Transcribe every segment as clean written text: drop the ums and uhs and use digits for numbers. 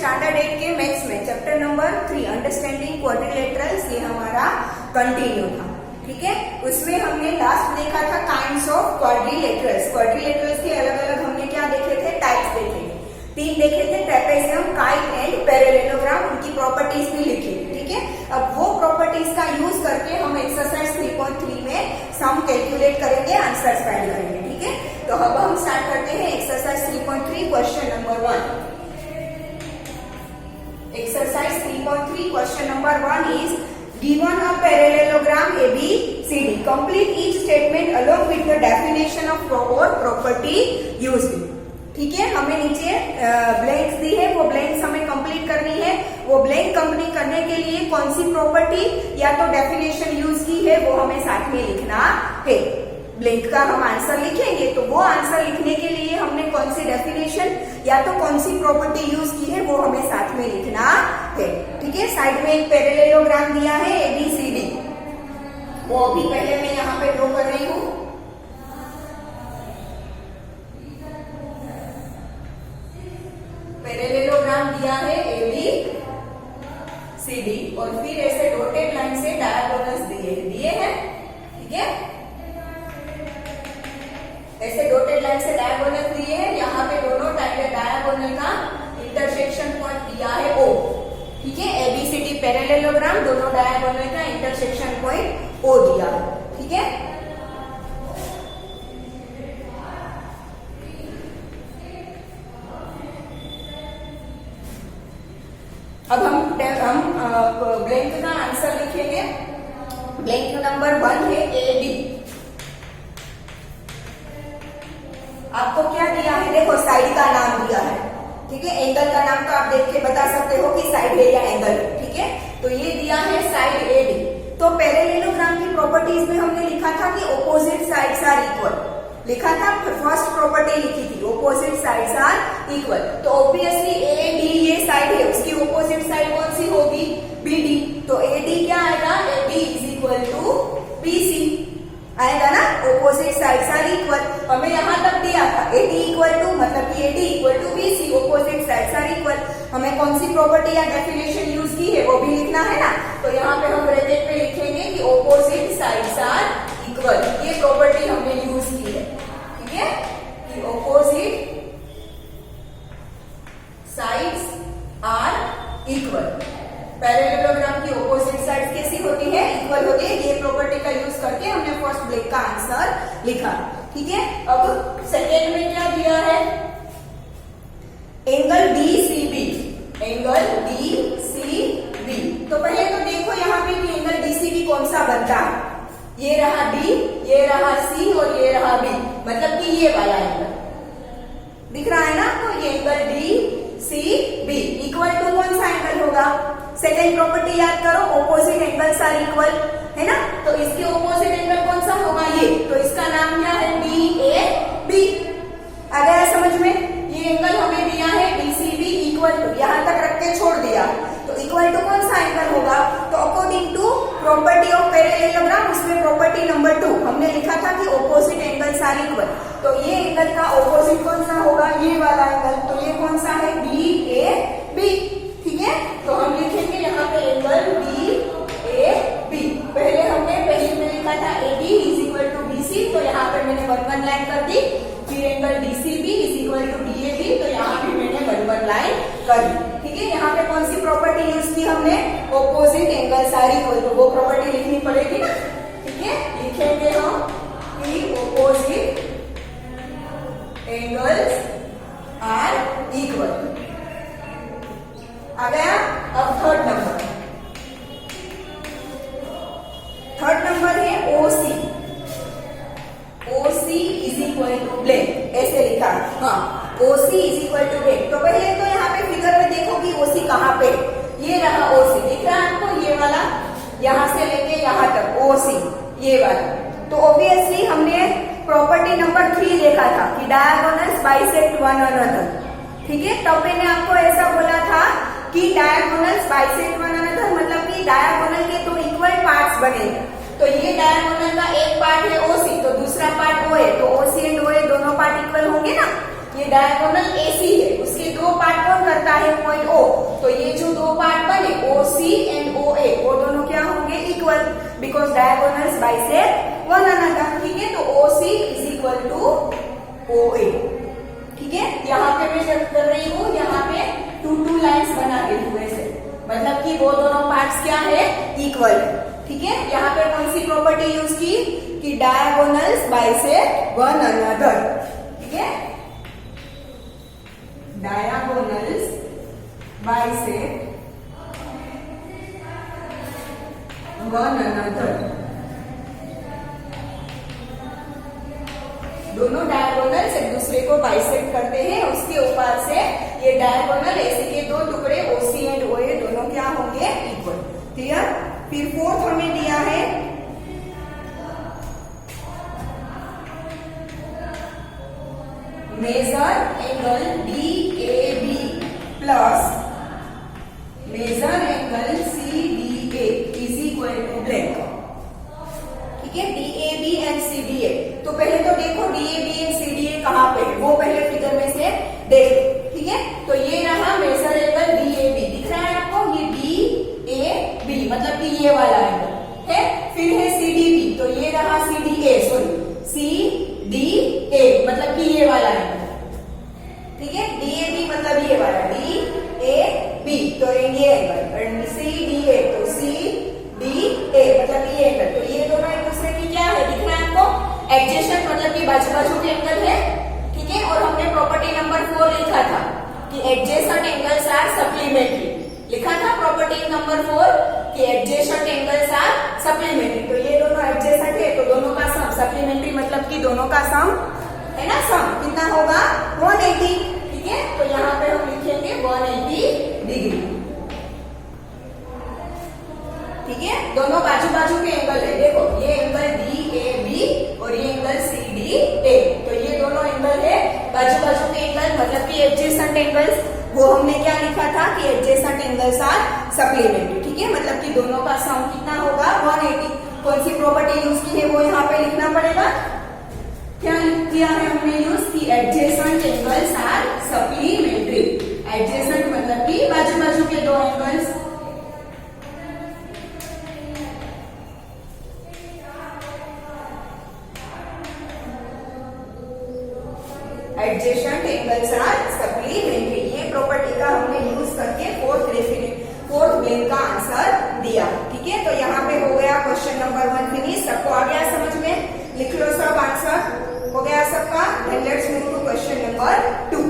Standard 8 के maths में chapter number 3 understanding quadrilaterals ये हमारा कंटिन्यू था। ठीक है, उसमें हमने लास्ट देखा था काइंड्स ऑफ क्वाड्रिलेटरल्स। क्वाड्रिलेटरल्स के अलग अलग हमने क्या देखे थे, टाइप्स देखे थे, 3 देखे थे, ट्रेपेजियम, काइट एंड पैरेललोग्राम। उनकी प्रॉपर्टीज भी लिखी थी। ठीक है, अब वो प्रॉपर्टीज का यूज करके हम एक्सरसाइज 3.3 में सम कैलकुलेट करेंगे, आंसर्स फाइंड करेंगे। ठीक है, तो अब हम स्टार्ट करते हैं exercise 3.3 question number 1। Exercise 3.3 question number 1 is given a parallelogram ABCD. Complete each statement along with the definition of property used. ठीक है, हमें नीचे ब्लैंक्स दी है, वो ब्लैंक्स हमें कंप्लीट करनी है। वो ब्लैंक कंप्लीट करने के लिए कौन सी प्रॉपर्टी या तो डेफिनेशन यूज की है वो हमें साथ में लिखना है। ब्लैंक का हम आंसर लिखेंगे तो वो आंसर लिखने के लिए हमने कौन सी डेफिनेशन या तो कौन सी प्रॉपर्टी यूज की है वो हमें साथ में लिखना है। ठीक है, साइड में एक पैरेललोग्राम दिया है ABCD, वो अभी पहले मैं यहाँ पे ड्रॉ कर रही हूँ। पैरेललोग्राम दिया है ABCD और फिर ऐसे डॉटेड लाइन से डायगोनल्स दिए हैं। ठीक है, ऐसे डॉटेड लाइन से डायगोनल दिए हैं। यहाँ पे दोनों डायगोनल का इंटरसेक्शन पॉइंट दिया है O। ठीक है, ABCD पैरेललोग्राम, दोनों डायगोनल का इंटरसेक्शन पॉइंट O दिया है। ठीक है, अब हम ब्लैंक का आंसर लिखेंगे। ब्लैंक नंबर 1 है AB। आपको क्या दिया है, देखो साइड का नाम दिया है। ठीक है, एंगल का नाम तो आप देख के बता सकते हो कि साइड है या एंगल है। ठीक है, तो ये दिया है साइड AD। तो पैरेललोग्राम की प्रॉपर्टीज में हमने लिखा था कि ऑपोजिट साइड्स आर इक्वल, लिखा था, फर्स्ट प्रॉपर्टी लिखी थी ऑपोजिट साइड्स आर इक्वल। तो ऑब्वियसली AD ये साइड है, उसकी ऑपोजिट साइड कौन सी होगी, BD। तो AD क्या आएगा, AD is equal to BC आएगा ना, ऑपोजिट साइड्स आर इक्वल। हमें यहाँ तक दिया था AD इक्वल टू, मतलब कि AD equal to BC, opposite sides are equal. हमें कौन सी प्रॉपर्टी या डेफिनेशन यूज की है वो भी लिखना है ना, तो यहाँ पे हम ब्रैकेट में लिखेंगे कि ऑपोजिट साइड्स आर इक्वल। ये प्रॉपर्टी हमने यूज की है। ठीक है, कि opposite sides are equal. Parallelogram की ऑपोजिट साइड्स कैसी होती है, इक्वल होती है। ये प्रॉपर्टी का यूज करके हमने फर्स्ट ब्लैंक का आंसर लिखा। ठीक है, अब सेकेंड में क्या दिया है, एंगल DCB। एंगल DCB, तो पहले तो देखो यहाँ पे कि एंगल DCB कौन सा बनता है। ये रहा D, ये रहा C और ये रहा B, मतलब कि ये वाला एंगल दिख रहा है ना। तो ये एंगल DCB इक्वल टू कौन सा एंगल होगा, सेकेंड प्रॉपर्टी याद करो, ऑपोजिट एंगल्स आर इक्वल, है ना। तो इसके ऑपोजिट एंगल कौन सा होगा, ये, तो इसका नाम क्या है, DAB। आ गया समझ में। ये एंगल हमें दिया है DCB इक्वल टू, यहां तक रख के छोड़ दिया, तो इक्वल टू कौन सा एंगल होगा, तो according to property of parallelogram, उसमें प्रॉपर्टी नंबर 2 हमने लिखा था कि ऑपोजिट एंगल्स आर इक्वल। तो ये एंगल का ऑपोजिट कौन सा होगा, ये वाला एंगल, तो ये कौन सा है, DAB। ठीक है, तो हम लिखेंगे यहाँ पे एंगल DAB। पहले हमने पहले में लिखा था AD is equal to BC, तो यहाँ पे मैंने 1 लाइन कर दी। फिर angle DCB is equal to DAB, तो यहाँ पे मैंने 1 लाइन कर दी। ठीक है, यहाँ पे कौन सी प्रॉपर्टी यूज की हमने, ऑपोजिट एंगल्स आर इक्वल, तो वो प्रॉपर्टी लिखनी पड़ेगी ना। ठीक है, लिखेंगे हम कि ऑपोजिट एंगल्स आर इक्वल। आ गया। अब थर्ड नंबर, थर्ड नंबर है OC। OC is equal to blank, ऐसे लिखा। हाँ, OC is equal to blank. तो पहले तो यहाँ पे फिगर में देखो कि OC कहाँ पे, ये रहा OC, दिख रहा है आपको, ये वाला, यहाँ से लेके यहाँ तक OC, ये वाला। तो ऑब्वियसली हमने प्रॉपर्टी नंबर 3 देखा था कि डायगोनल्स बाइसेक्ट वन अनदर। ठीक है, तब मैंने आपको ऐसा बोला था कि डायगोनल्स बाइसेक्ट वन अनदर, मतलब कि डायगोनल के 2 इक्वल पार्ट्स बनेंगे। तो ये डायगोनल का एक पार्ट है OC, तो दूसरा पार्ट O है, तो OC एंड OA दोनों पार्ट इक्वल होंगे ना। ये डायगोनल AC है, उसके 2 पार्ट कौन करता है, point O। Because diagonals bisect one another. ठीक है, तो OC is equal to OA। ठीक है, यहाँ पे मैं जब कर रही हूँ, यहाँ पे टू लाइन्स बना रही हूँ ऐसे, मतलब कि वो दोनों पार्ट्स क्या है, इक्वल है। ठीक है, यहाँ पे कौन सी प्रॉपर्टी यूज की कि डायगोनल्स बाइसेक्ट वन अनदर। ठीक है, डायगोनल्स बाइसेक्ट वन अनदर। दोनों डायगोनल्स एक दूसरे को बाइसेक्ट करते हैं, उसके ऊपर से ये डायगोनल ऐसे के दो टुकड़े OC एंड OA दोनों क्या होंगे, इक्वल। क्लियर। फिर फोर्थ हमें दिया है major angle DAB plus major angle CDA is equal to blank. ठीक है, DAB एंड CDA। तो पहले तो देखो DAB एंड CDA कहाँ पे है, वो पहले फिगर में से देखो। ठीक है, तो ये रहा मेजर एंगल DAB, दिख रहा है आपको, ये DAB मतलब कि ये वाला एंगल है। फिर है CDB, तो ये रहा CDA मतलब कि ये वाला एंगल। ठीक है, DAB मतलब ये वाला DAB, तो ये एंगल, CDA तो CDA मतलब ये एंगल। तो ये दोनों एक दूसरे की क्या है, दिख रहा है आपको, एडजेसेंट मतलब कि बाजू बाजू के एंगल है। ठीक है, और हमने प्रॉपर्टी नंबर 4 लिखा था कि एडजेसेंट एंगल्स आर सप्लीमेंट्री। लिखा था प्रॉपर्टी नंबर 4 कि एडजेसेंट एंगल्स आर सप्लीमेंट्री। तो ये दोनों एडजेसेंट है, तो दोनों का सम, सप्लीमेंट्री मतलब कि दोनों का सम है ना, सम कितना होगा 180। ठीक है, तो यहाँ पे हम लिखेंगे 180 डिग्री। ठीक है, दोनों बाजू बाजू के एंगल है, देखो ये एंगल DAB और ये एंगल CDA, तो ये दोनों एंगल है बाजू बाजू के एंगल मतलब कि एडजेसेंट एंगल्स। वो हमने क्या लिखा था कि एडजेसेंट एंगल्स आर सप्लीमेंट्री। ठीक है, मतलब कि दोनों का सम कितना होगा 180। कौन सी प्रॉपर्टी यूज की है वो यहाँ पे लिखना पड़ेगा। क्या किया है हमने यूज की adjacent angles are supplementary. Adjacent मतलब कि बाजू बाजू के दो angles. Adjacent angles are supplementary, ये प्रॉपर्टी का हमने यूज करके फोर्थ ब्लेम का आंसर दिया। ठीक है, तो यहाँ पे हो गया क्वेश्चन नंबर 1 फिनिश। सबको आ गया समझ में, लिख लो सब, आंसर हो गया सबका। Then let's move to question number 2।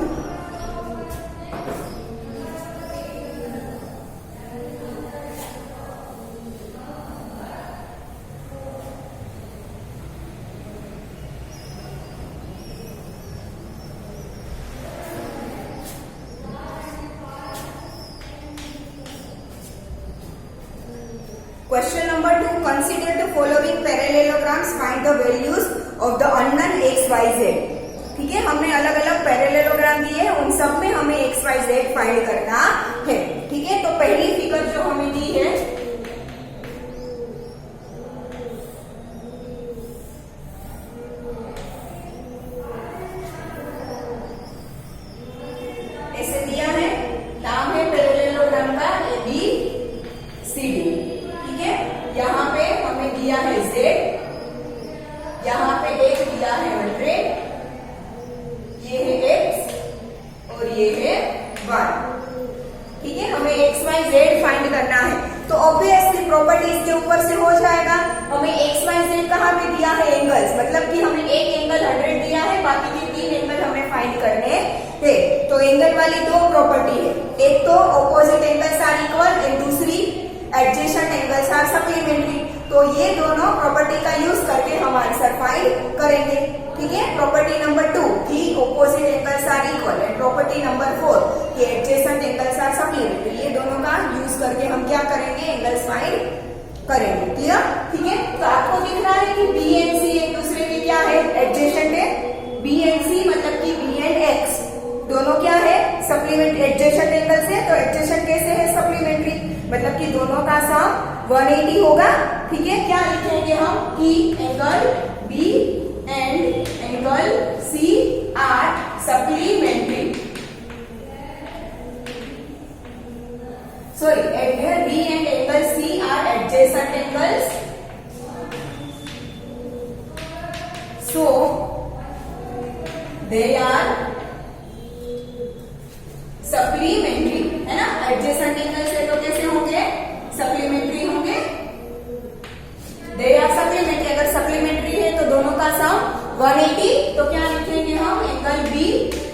Question number 2. Consider the following parallelograms. Find the values of the unknown x, y, z. ठीक है, हमने अलग अलग पैरेललोग्राम दिए हैं, उन सब में हमें x, y, z फाइंड करना है। ठीक है, तो पहली फिगर जो हमें दी है, ऐसे दिया है, नाम है पैरेललोग्राम का ABCD। यहाँ पे हमें दिया है Z, यहाँ पे एक दिया है 100, ये है X और ये है Y। ठीक है, हमें X, Y, Z फाइंड करना है, तो ऑब्वियसली प्रॉपर्टी इसके ऊपर से हो जाएगा। हमें X, Y, Z कहाँ पे दिया है, एंगल्स, मतलब कि हमें एक एंगल 100 दिया है, बाकी के 3 एंगल हमें फाइंड करने हैं। तो एंगल वाली दो प्रॉपर्टी है, एक तो opposite angles are equal and दूसरी एडजेसेंट एंगल्स आर सप्लीमेंट्री। तो ये दोनों प्रॉपर्टी का यूज करके हम आंसर फाइंड करेंगे। ठीक है, प्रॉपर्टी नंबर 2 कि opposite angles are equal and property number 4 कि एडजेसेंट एंगल्स आर सप्लीमेंट्री, ये दोनों का यूज करके हम क्या करेंगे, एंगल्स फाइंड करेंगे। क्लियर। ठीक है, तो आपको दिख रहा है कि B एंड C एक दूसरे के क्या है, एडजेसेंट है। B एंड C मतलब कि B एंड X दोनों क्या है, सप्लीमेंट्री एडजेसेंट एंगल से। तो एडजेसेंट कैसे है, सप्लीमेंट्री, मतलब कि दोनों का सम 180 होगा। ठीक है, क्या लिखेंगे हम कि angle B and angle C are supplementary. Sorry, angle B and angle C are adjacent angles so they are supplementary, है ना। एडजेसेंट एंगल्स है तो कैसे होंगे, सप्लीमेंट्री होंगे। दे आर सप्लीमेंट्री, अगर सप्लीमेंट्री है तो दोनों का सम 180, तो क्या लिखेंगे हम, angle B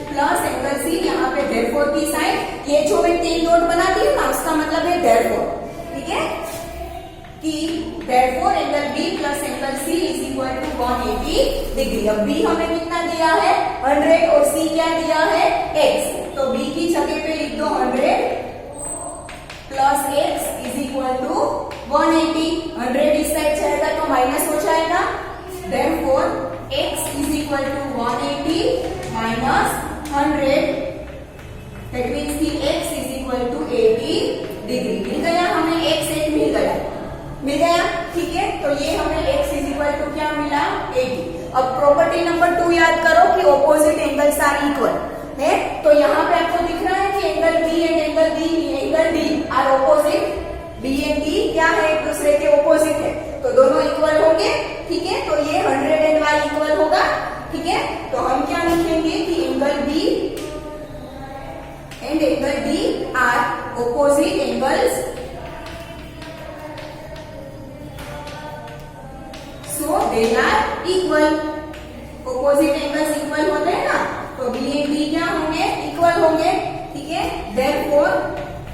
plus angle C, यहाँ पे देयरफॉर की साइन, ये जो मैं 3 डॉट बना दी ना उसका मतलब है देयरफॉर, ठीक है, कि therefore angle B plus angle C is equal to 180 degree. अब बी हमें कितना दिया है 100 और सी क्या दिया है x, तो b की जगह पे लिख दो 100 plus x is equal to 180। 100 इस साइड जाएगा तो माइनस हो जाएगा, therefore x is equal to 180 minus 100, that means कि x is equal to 80 degree. मिल गया हमें, x एक मिल गया, ठीक है। तो ये हमें x इज इक्वल टू क्या मिला 80। अब प्रॉपर्टी नंबर 2 याद करो कि ऑपोजिट एंगल्स आर इक्वल है, तो यहाँ पे आपको दिख रहा है कि angle B and angle D are opposite, B and D क्या है एक दूसरे के ऑपोजिट है, तो दोनों इक्वल होंगे, ठीक है। तो ये 100 एंड y इक्वल होगा, ठीक है। तो हम क्या लिखेंगे कि angle B and angle D are opposite angles, so they are equal. Opposite angles equal होते हैं ना, तो बी एंड डी क्या होंगे, इक्वल होंगे, ठीक है। Therefore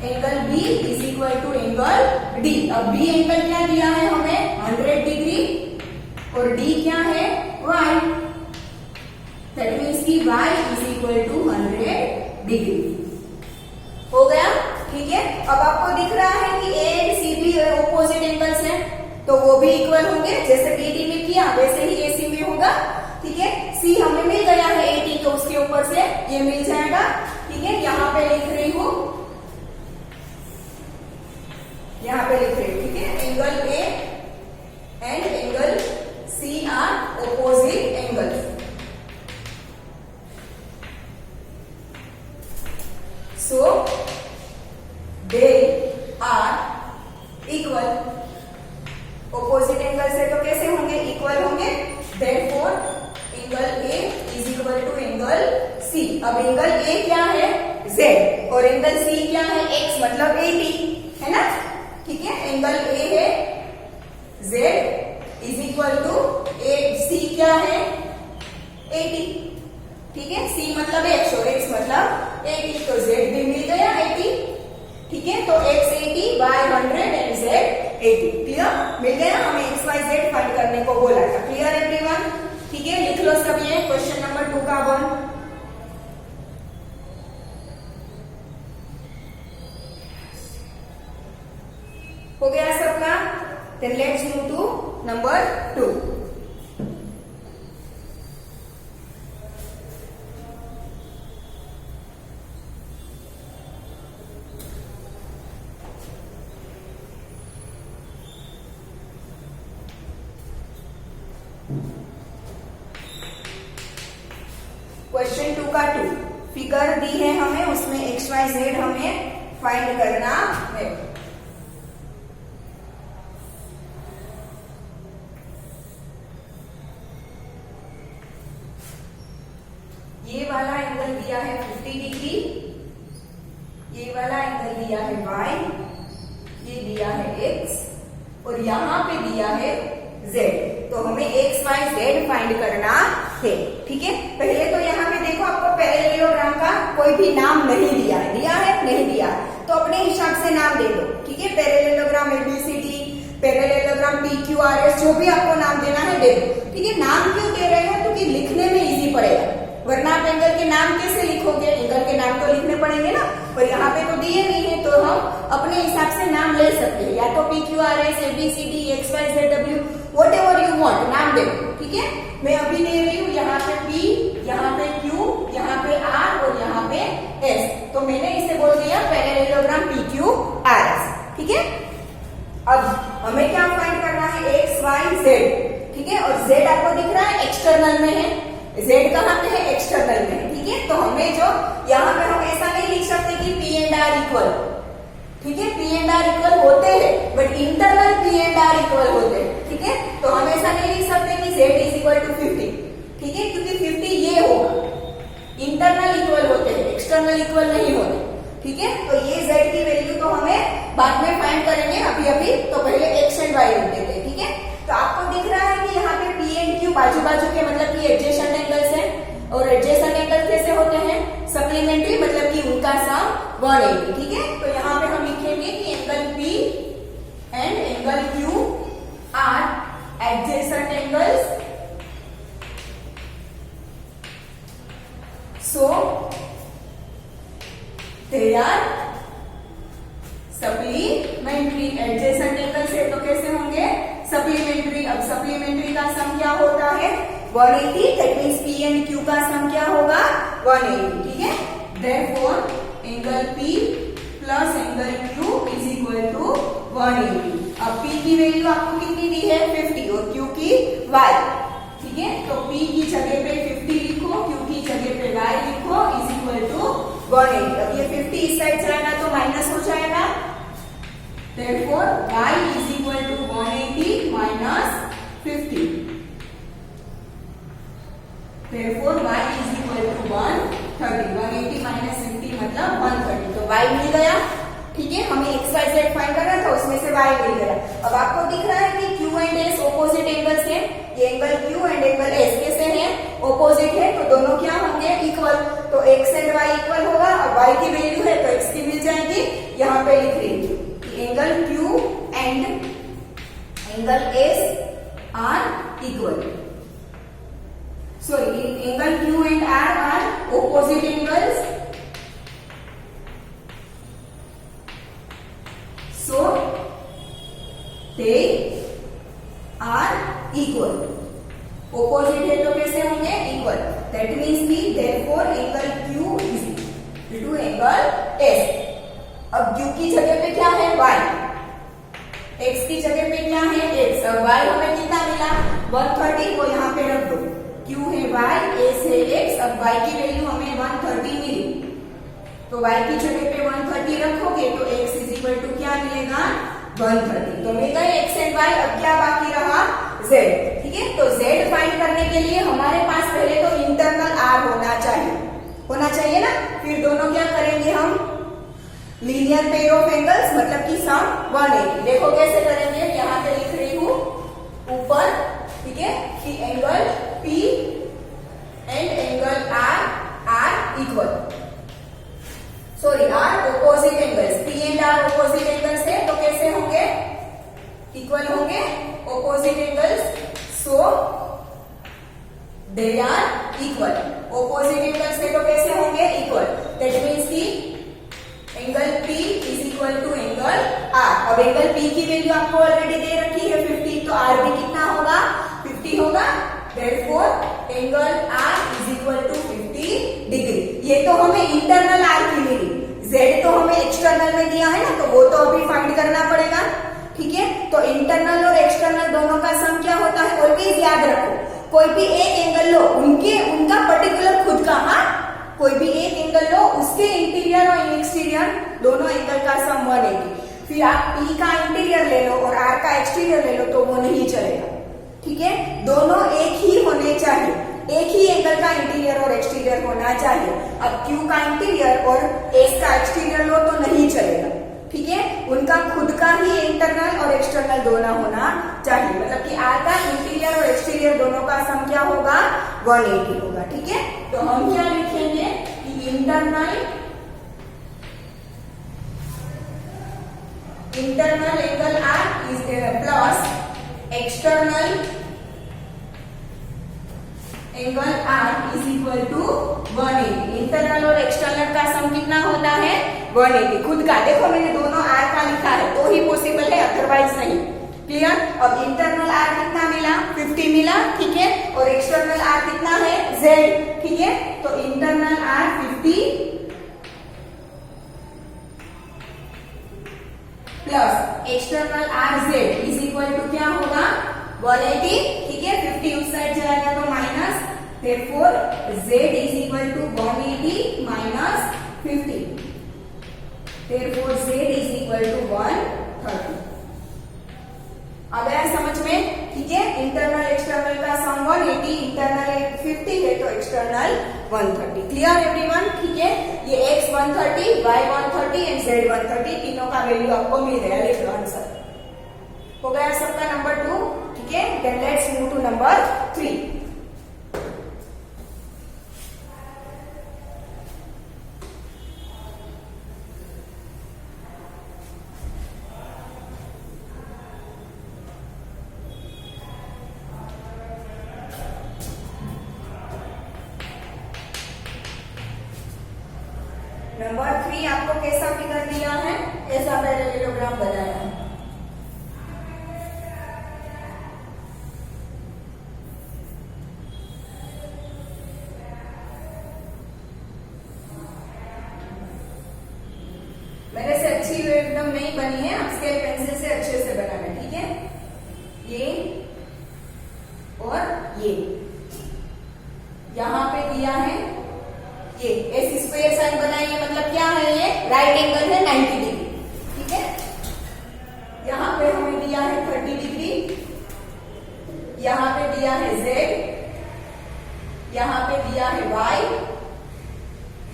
angle B is equal to angle D. अब बी एंगल क्या दिया है हमें 100 डिग्री और डी क्या है y, दैट मीन्स की y is equal to 100 degree. हो गया, ठीक है। अब आपको दिख रहा है कि ए एंड सी भी ऑपोजिट एंगल्स हैं, तो वो भी इक्वल होंगे, जैसे बीडी में किया वैसे ही एसी में होगा, ठीक है। सी हमें मिल गया है 80, तो उसके ऊपर से ये मिल जाएगा, ठीक है। यहाँ पे लिख रही हूं, यहाँ पे लिख रही हूं, ठीक है। Angle A and angle C are opposite angles, so they are equal. Opposite angles है तो कैसे होंगे, इक्वल होंगे, therefore angle A is equal to angle C. अब एंगल ए क्या है z और एंगल सी क्या है x, मतलब 80, है ना, ठीक है। एंगल ए है z इज इक्वल टू सी क्या है 80, ठीक है। c मतलब x और x मतलब 80, तो z भी मिल गया 80, ठीक है। तो x 80 y 100 and z 80, clear. मिल गया, हमें x y z फाइंड करने को बोला था, क्लियर एवरीवन, ठीक है। लिख लो सब ये क्वेश्चन नंबर 2 का 1। हो गया सबका, then let's move to number 2। Question 2 का 2 फिगर दी है हमें, उसमें एक्स वाई जेड हमें फाइंड करना है। ये वाला एंगल दिया है 50 डिग्री, ये वाला एंगल दिया है y, ये दिया है x और यहाँ पे दिया है z। तो हमें x y z फाइंड करना है, ठीक है। पहले तो यहाँ पे देखो आपको पैरेललोग्राम का कोई भी नाम नहीं दिया है, नहीं दिया, तो अपने हिसाब से नाम दे दो, ठीक है। पैरेललोग्राम ABCD, पैरेललोग्राम PQRS, जो भी आपको नाम देना है दे दो, ठीक है। नाम क्यों दे रहे हैं, क्योंकि लिखने में इजी पड़ेगा, वरना आप एंगल के नाम कैसे लिखोगे, एंगल के नाम तो लिखने पड़ेंगे ना, और यहाँ पे तो दिए नहीं है, तो हम अपने हिसाब से नाम ले सकते हैं, या तो PQRS ABCD XYZW whatever you want, नाम दे, ठीक है। मैं अभी ले रही हूँ यहाँ पे P, यहाँ पे Q, यहाँ पे R और यहाँ पे S, तो मैंने इसे बोल दिया पैरेललोग्राम PQRS, ठीक है। अब हमें क्या फाइंड करना है, x y z, ठीक है। और z आपको दिख रहा है एक्सटर्नल में है, z कहाँ पे है, एक्सटर्नल में है, ठीक है। तो हमें जो यहाँ पे हम ऐसा नहीं लिख सकते कि P एंड R इक्वल, ठीक है। P एंड R इक्वल होते हैं, but internal P and R equal होते हैं, ठीक है। तो हम ऐसा नहीं लिख सकते कि z इज इक्वल टू 50, ठीक है, क्योंकि 50 ये होगा, इंटरनल इक्वल होते हैं, एक्सटर्नल इक्वल नहीं होते। ठीक है, तो ये z की वैल्यू तो हमें बाद में फाइंड करेंगे, अभी तो पहले x एंड y लिख देते हैं। ठीक है, तो आपको दिख रहा है कि यहाँ पे p एंड q बाजू बाजू के मतलब कि एडजेसेंट एंगल्स है, और एडजेसेंट एंगल कैसे होते हैं, सप्लीमेंट्री, मतलब कि उनका सम 180। ठीक है, तो यहाँ पे हम लिखेंगे कि angle p and angle q are adjacent angles, so they are supplementary। Adjacent angles है तो कैसे होंगे, सप्लीमेंट्री। अब सप्लीमेंट्री का सम क्या होता है, 180, that means p and q का सम क्या होगा, 180। ठीक है, therefore angle p plus angle q is equal to 180। अब p की वैल्यू आपको कितनी दी है, 50, और q की y। ठीक है, तो p की जगह पे 50 लिखो, q की जगह पे y लिखो, इज इक्वल टू 180। अब ये 50 इस साइड जाएगा तो माइनस हो जाएगा, therefore y is equal to 180 minus 50, therefore y is equal to 130। 180 minus 50 मतलब 130, तो y मिल गया। ठीक है, हमें x y z फाइंड करना था, उसमें से y मिल गया। अब आपको दिख रहा है कि q and s opposite angles हैं, ये angle q and angle s कैसे हैं, ऑपोजिट है, तो दोनों क्या होंगे, इक्वल। तो x एंड y इक्वल होगा। अब y की वैल्यू है तो x की मिल जाएगी, यहाँ पे लिख रही हूँ कि angle q and angle s are equal, sorry angle q and r are opposite angles, so they are equal। Opposite है तो कैसे होंगे, इक्वल, दैट मीन्स की therefore angle q is equal to angle s। अब q की जगह पे क्या है, y, x की जगह पे क्या है, x। अब y हमें कितना मिला, 130, को यहाँ पे रख दो, q है y, s है x। अब y की वैल्यू हमें 130 मिली, तो y की जगह पे 130 रखोगे तो x इज इक्वल टू क्या मिलेगा, 130। तो मिल गए x एंड y। अब क्या बाकी रहा, z। ठीक है, तो z फाइंड करने के लिए हमारे पास पहले तो इंटरनल r होना चाहिए ना। फिर दोनों क्या करेंगे हम, लीनियर पेयर ऑफ एंगल्स, मतलब कि सम 180। देखो कैसे करेंगे, यहाँ पे लिख रही हूँ ऊपर। ठीक है, कि angle p and angle r are equal, sorry are opposite angles, p and r opposite angles है तो कैसे होंगे, इक्वल होंगे, opposite angles, so they are equal. Opposite angles है तो कैसे होंगे, इक्वल, दैट मीन्स की angle p is equal to angle r। अब एंगल p की वैल्यू आपको ऑलरेडी दे रखी है 50, तो r भी कितना होगा, 50 होगा, therefore angle r is equal to 50 degree. ये तो हमें इंटरनल r की मिली, z तो हमें एक्सटर्नल में दिया है ना, तो वो तो अभी फाइंड करना पड़ेगा। ठीक है, तो इंटरनल और एक्सटर्नल दोनों का सम क्या होता है, ऑलवेज याद रखो, कोई भी एक एंगल लो, उनका पर्टिकुलर खुद का, हाँ, कोई भी एक एंगल लो, उसके इंटीरियर और एक्सटीरियर दोनों एंगल का सम 180। फिर आप p का इंटीरियर ले लो और r का एक्सटीरियर ले लो तो वो नहीं चलेगा। ठीक है, दोनों एक ही होने चाहिए, एक ही एंगल का इंटीरियर और एक्सटीरियर होना चाहिए। अब q का इंटीरियर और s का एक्सटीरियर लो तो नहीं चलेगा। ठीक है, उनका खुद का ही इंटरनल और एक्सटर्नल दोनों होना चाहिए, मतलब कि r का इंटीरियर और एक्सटीरियर दोनों का सम क्या होगा, 180 होगा। ठीक है, तो हम क्या लिखेंगे कि internal angle r is plus external angle r is equal to 180। Internal और एक्सटर्नल का सम कितना होता है, 180 खुद का। देखो मैंने दोनों r का लिखा है तो ही पॉसिबल है, अदरवाइज नहीं। क्लियर। अब इंटरनल r कितना मिला, 50 मिला। ठीक है, और एक्सटर्नल r कितना है, z। ठीक है, तो internal r 50 plus external r z is equal to क्या होगा, 180। ठीक है, 50 उस साइड जाएगा तो minus, therefore z is equal to 180 minus 50, therefore z is equal to 130। आ गया समझ में। ठीक है, इंटरनल एक्सटर्नल का सम 180, इंटरनल 50 150 है तो एक्सटर्नल 130। Clear everyone? ठीक है, ये x 130, y 130 एंड z 130 तीनों का वैल्यू आपको मिल गया। लिख लो आंसर। हो गया सबका नंबर 2। ठीक है, then let's move to number 3। Number 3 आपको कैसा फिगर दिया है, कैसा पैरेललोग्राम बनाया है। मेरे से अच्छी एकदम नहीं बनी है, आप स्केल पेंसिल से अच्छे से बनाना। ठीक है, ये और ये यहां पे दिया है, ये ऐसी स्क्वायर साइन बनाइए, मतलब क्या है, ये राइट एंगल है 90 डिग्री। ठीक है, यहां पे हमें दिया है 30 डिग्री, यहां पे दिया है z, यहां पे दिया है y,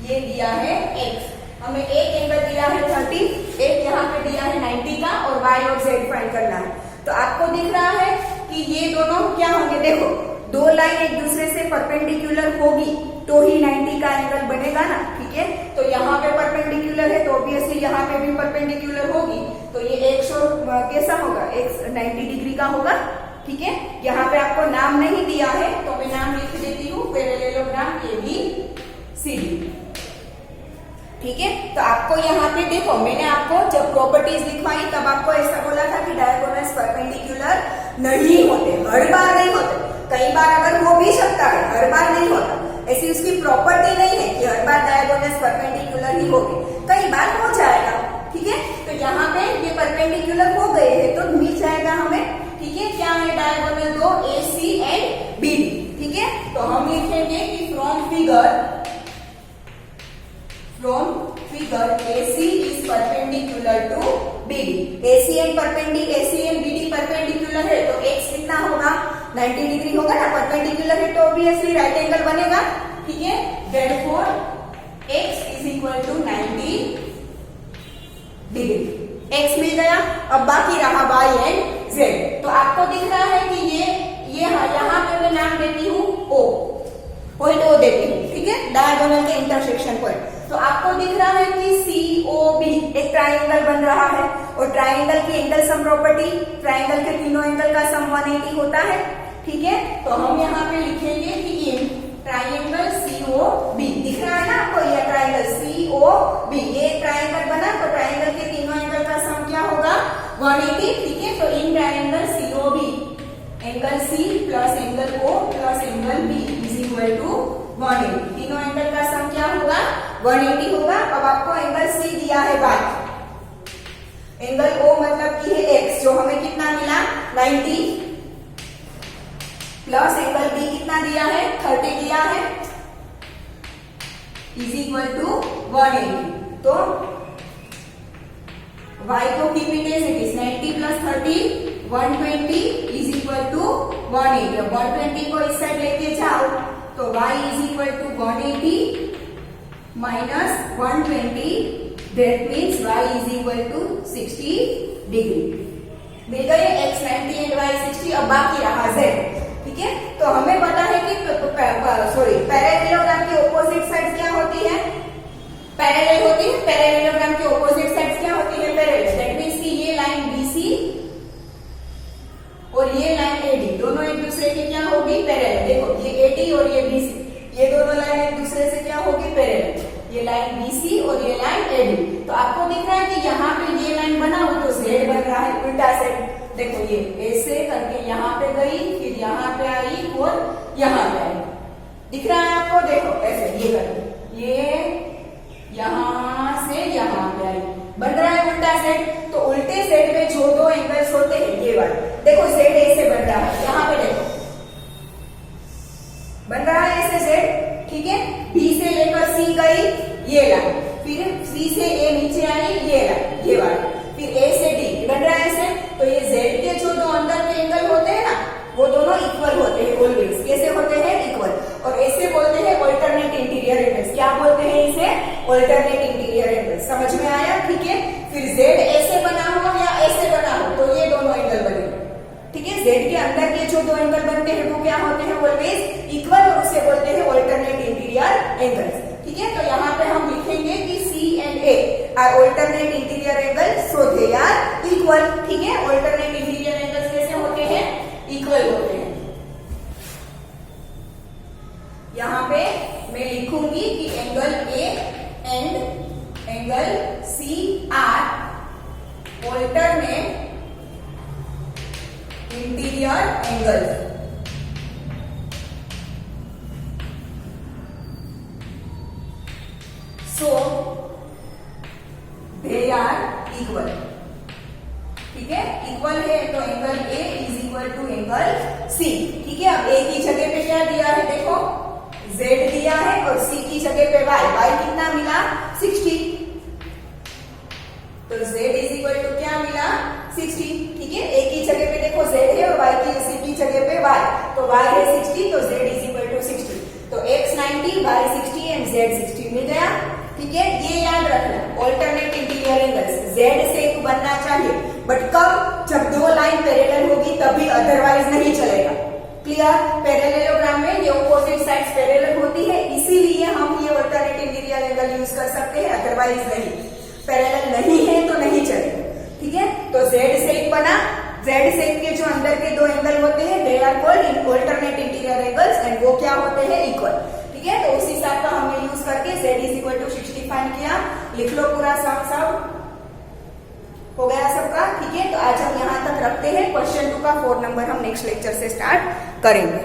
ये दिया है x। हमें एक एंगल दिया है 30, एक यहाँ पे दिया है 90 का, और y और z फाइंड करना है। तो आपको दिख रहा है कि ये दोनों क्या होंगे, देखो दो लाइन एक दूसरे से परपेंडिकुलर होगी तो ही 90 का एंगल बनेगा ना। ठीक है, तो यहाँ पे परपेंडिकुलर है तो ऑब्वियसली यहाँ पे भी परपेंडिकुलर होगी, तो ये 100 कैसा होगा, 90 डिग्री का होगा। ठीक है, यहाँ पे आपको नाम नहीं दिया है तो मैं नाम लिख देती हूँ, पैरेललोग्राम ABCD। ठीक है, तो आपको यहाँ पे देखो, मैंने आपको जब प्रॉपर्टीज लिखवाई तब आपको ऐसा बोला था कि डायगोनल्स परपेंडिकुलर नहीं होते, हर बार नहीं होते, कई बार अगर हो भी सकता है, हर बार नहीं होता। ऐसी उसकी प्रॉपर्टी नहीं है कि हर बार डायगोनल्स परपेंडिकुलर ही होंगे, कई बार हो जाएगा। ठीक है, तो यहाँ पे ये परपेंडिकुलर हो गए हैं तो मिल जाएगा हमें। ठीक है, क्या है, डायगोनल दो AC एंड BD। ठीक है, तो हम लिखेंगे कि from figure AC is perpendicular to BD। AC and BD perpendicular है तो x कितना होगा, 90 डिग्री होगा ना, परपेंडिकुलर है तो ऑब्वियसली राइट एंगल बनेगा। ठीक है, therefore x is equal to 90 degree. x मिल गया, अब बाकी रहा y एंड z। तो आपको दिख रहा है कि ये यहाँ पे मैं नाम देती हूँ O, पॉइंट O देती हूँ। ठीक है, डायगोनल के इंटरसेक्शन पॉइंट। तो आपको दिख रहा है कि COB एक ट्राइंगल बन रहा है, और ट्राइंगल की एंगल सम प्रॉपर्टी, ट्राइंगल के तीनों एंगल का सम 180 होता है। ठीक है, तो हम यहाँ पे लिखेंगे कि ये ट्राइंगल COB दिख रहा है ना आपको, ये ट्राइंगल COB, ये ट्राइंगल बना तो ट्राइंगल के तीनों एंगल का सम क्या होगा, 180। ठीक है, तो in triangle COB angle C plus angle O plus angle B is equal to 180। तीनों एंगल का सम क्या होगा, 180 होगा। अब आपको एंगल C दिया है y, एंगल O मतलब कि है x, जो हमें कितना मिला 90, प्लस एंगल B कितना दिया है 30 दिया है, इज इक्वल टू 180। तो y को keep it as it is, 90 plus 30 120 is equal to 180। 120 को इस साइड लेके जाओ तो y is equal to 180 minus 120, that means y is equal to 60 degree. मिल गए x 90 एंड y 60। अब बाकी रहा z। ठीक है, तो हमें पता है कि पैरेललोग्राम की ऑपोजिट साइड क्या होती है, पैरेलल होती है। पैरेललोग्राम की ऑपोजिट साइड क्या होती है, पैरेलल। दैट मीन्स कि ये लाइन BC और ये लाइन AD दोनों एक दूसरे के क्या होगी, पैरेलल। देखो ये AD और ये BC, ये दोनों लाइन एक दूसरे से क्या होगी, पैरेलल। ये लाइन BC और ये लाइन AD। तो आपको दिख रहा है कि यहाँ पे ये लाइन बना हो तो Z बन रहा है, उल्टा साइड। देखो ये ऐसे करके यहाँ पे गई, फिर यहाँ पे आई और यहाँ पे आई, दिख रहा है आपको। देखो ऐसे ये करके ये यहाँ से यहाँ पे आई, बन रहा है उल्टा सेट। तो उल्टे सेट में जो दो एंगल्स होते हैं ये वाले, देखो सेट ऐसे बन रहा है, यहाँ पे देखो बन रहा है ऐसे सेट। ठीक है, B से लेकर C गई ये लाइन, फिर C से A नीचे आई ये लाइन, ये वाली, फिर A से D बन रहा है ऐसे। तो ये Z के जो दो अंदर के एंगल होते हैं ना, वो दोनों इक्वल होते हैं ऑलवेज। कैसे होते हैं, इक्वल। और ऑल्टरनेट इंटीरियर एंगल। समझ में आया? ठीक है। फिर जेड ऐसे बना हो या ऐसे बना हो तो ये दोनों एंगल बनेंगे। ठीक है। जेड के अंदर के जो दो एंगल बनते हैं वो क्या होते हैं? ऑलवेज इक्वल, और उसे बोलते हैं ऑल्टरनेट इंटीरियर एंगल्स। ठीक है। तो यहाँ पे हम लिखेंगे कि C and A are alternate interior angle, so they are equal. ठीक है। ऑल्टरनेट इंटीरियर एंगल्स कैसे होते हैं? इक्वल होते हैं। यहां पे मैं लिखूंगी कि angle A and angle C are alternate interior angles. So they are equal. ठीक है। इक्वल है तो angle A is equal to angle C. ठीक है। अब ए की जगह पे क्या दिया है? देखो z दिया है और c की जगह पे y कितना मिला? 60। तो z इज इक्वल टू क्या मिला? 60। ठीक है। a की जगह पे देखो z है और c की जगह पे y, तो y है 60 तो z इज इक्वल टू 60। तो x 90, y 60 एंड z 60 मिल गया। ठीक है। ये याद रखना, ऑल्टरनेट इंटीरियर एंगल्स z सेक बनना चाहिए, बट कब? जब दो लाइन पैरेलल होगी तभी, अदरवाइज नहीं चलेगा। क्लियर? पैरेललोग्राम में ये ऑपोजिट साइड्स पैरेलल होती है, इसीलिए हम ये ऑल्टरनेट इंटीरियर एंगल यूज कर सकते हैं, अदरवाइज नहीं। पैरेलल नहीं है तो नहीं चलेगा। ठीक है। तो जेड सेक बना, जेड सेक के जो अंदर के दो एंगल होते हैं they are called alternate interior angles, and वो क्या होते हैं? इक्वल। ठीक है। तो उस हिसाब का हमने यूज करके Z is equal to 60 find किया। लिख लो पूरा साफ साफ। हो गया सबका? ठीक है। तो आज हम यहाँ तक रखते हैं। क्वेश्चन 2 का 4 नंबर हम नेक्स्ट लेक्चर से स्टार्ट करेंगे।